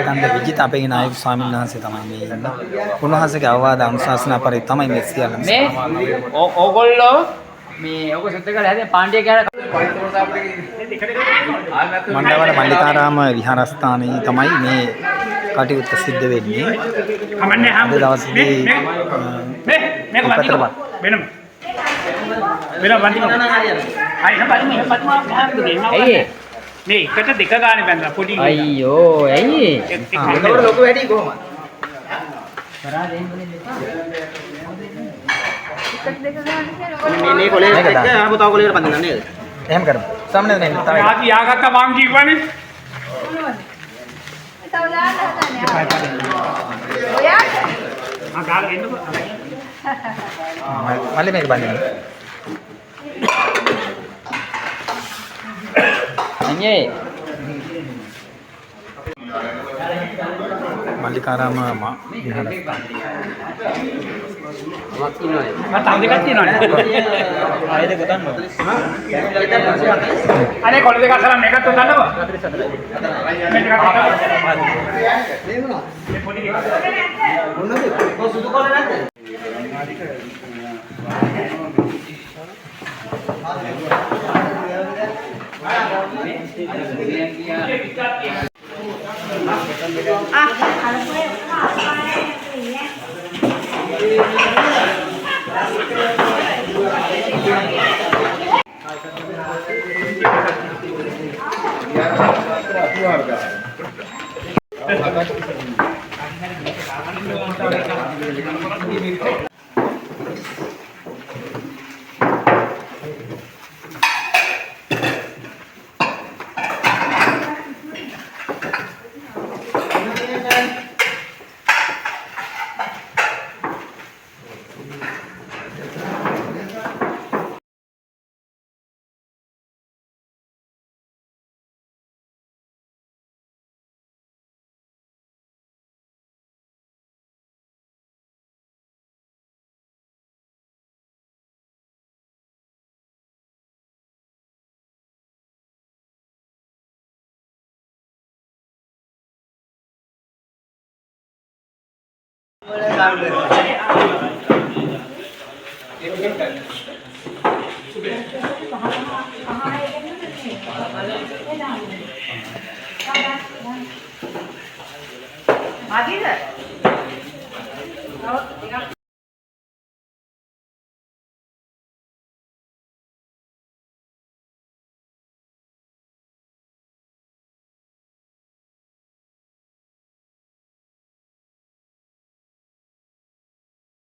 කන්ද විජිත අපේ නායක ස්වාමීන් වහන්සේ තමයි මේ ඉන්න. උන්වහන්සේගේ අවවාද අනුශාසනා පරිදි තමයි මේ සියල්ල. මේ ඕගොල්ලෝ මේ ඔක සුද්ධ කරලා හැදේ පාණ්ඩිය කියන මණ්ඩවල මල්ලිකාරාම විහාරස්ථානයේ තමයි මේ කටයුත්ත සිද්ධ වෙන්නේ. කමන්නේ අද දවසේදී මේක වෙනම ඇයි මේ එකට දෙක ගානේ බැලලා පොඩි අයියෝ ඇයි ඒකට ලොකු වැඩි කොහමද කරා දෙන්නේ මේ කොලේ එක ආපු තව කොලේකට බඳින්න නේද එහෙම කරමු. සාමාන්‍යයෙන් නේ තමයි. ආදි යාගත්ත මං කිව්වනේ ආ ගාලා එන්නකො මල්ලි මේක බඳින්න. අනේ මල්ලිකාරාම විහාරස්ථාන. මම තව දෙකක් තියෙනවානේ ආයෙත් ගොතන්න. අනේ කොළ දෙකක් අරන් මේකත් උතන්නකෝ මේ ටිකක් මේ පොඩි එකක් මොනවද සුදු කොළ නැද්ද Mati dah.